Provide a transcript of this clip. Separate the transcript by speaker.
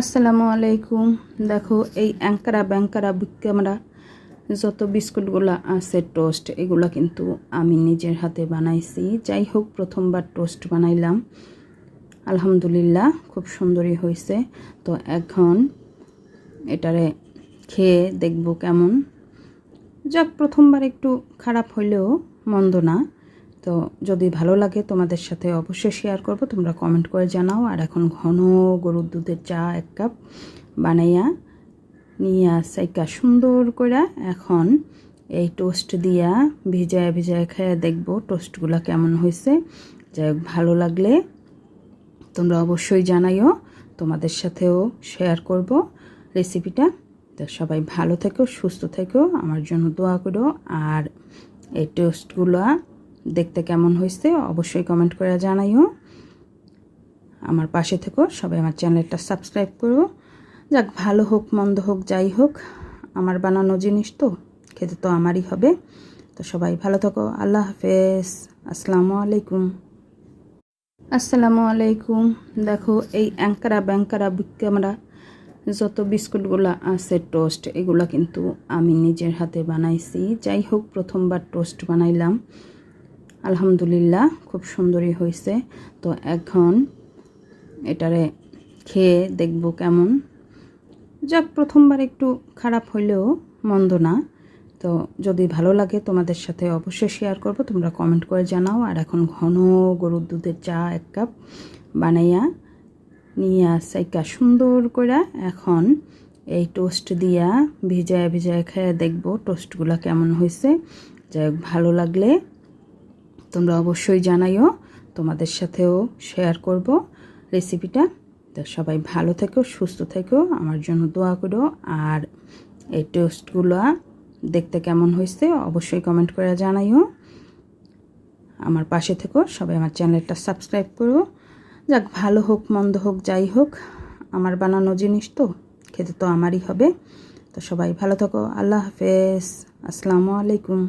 Speaker 1: আসসালামু আলাইকুম। দেখো এই অ্যাঙ্কারা ব্যাঙ্কারা আমরা যত বিস্কুটগুলো আছে টোস্ট এগুলো কিন্তু আমি নিজের হাতে বানাইছি। যাই হোক, প্রথমবার টোস্ট বানাইলাম, আলহামদুলিল্লাহ খুব সুন্দরই হয়েছে। তো এখন এটারে খেয়ে দেখব কেমন। যাক, প্রথমবার একটু খারাপ হইলেও মন্দ না। তো যদি ভালো লাগে তোমাদের সাথে অবশ্যই শেয়ার করব, তোমরা কমেন্ট করে জানাও। আর এখন ঘন গরুর দুধের চা 1 কাপ বানাইয়া নিয়ে সাইকা সুন্দর করে এখন এই টোস্ট দিয়া ভিজায় ভিজায় খেয়ে দেখব টোস্টগুলো কেমন হয়েছে। যাই হোক, ভালো লাগলে তোমরা অবশ্যই জানাইও, তোমাদের সাথেও শেয়ার করব রেসিপিটা। তো সবাই ভালো থেকো, সুস্থ থেকো, আমার জন্য দোয়া করো। আর এই টোস্টগুলো দেখতে কেমন হয়েছে অবশ্যই কমেন্ট করে জানাইও। আমার পাশে থেকো, সবাই আমার চ্যানেলটা সাবস্ক্রাইব করো। যাক, ভালো হোক মন্দ হোক যাই হোক, আমার বানানো জিনিস তো খেতে তো আমারই হবে। তো সবাই ভালো থাকো, আল্লাহ হাফেজ, আসসালামু আলাইকুম। আসসালামু আলাইকুম। দেখো এই অ্যাঙ্কারা ব্যাঙ্কারা আমরা যত বিস্কুটগুলো আছে টোস্ট এগুলো কিন্তু আমি নিজের হাতে বানাইছি। যাই হোক, প্রথমবার টোস্ট বানাইলাম, আলহামদুলিল্লাহ খুব সুন্দরই হয়েছে। তো এখন এটারে খেয়ে দেখব কেমন। যাক, প্রথমবার একটু খারাপ হইলেও মন্দ না। তো যদি ভালো লাগে তোমাদের সাথে অবশ্যই শেয়ার করব, তোমরা কমেন্ট করে জানাও। আর এখন ঘন গরুর দুধের চা 1 কাপ বানাইয়া নিয়ে সাইকা সুন্দর করে এখন এই টোস্ট দিয়া ভিজায় ভিজায় খেয়ে দেখব টোস্টগুলো কেমন হয়েছে। যাই হোক, ভালো লাগলে তোমরা অবশ্যই জানাইও, তোমাদের সাথেও শেয়ার করব রেসিপিটা। তো সবাই ভালো থেকো, সুস্থ থেকো, আমার জন্য দোয়া করো। আর এই টোস্টগুলো দেখতে কেমন হয়েছে অবশ্যই কমেন্ট করে জানাইও। আমার পাশে থেকো, সবাই আমার চ্যানেলটা সাবস্ক্রাইব করো। যাক, ভালো হোক মন্দ হোক যাই হোক, আমার বানানো জিনিস তো খেতে তো আমারই হবে। তো সবাই ভালো থাকো, আল্লাহ হাফেজ, আসসালামু আলাইকুম।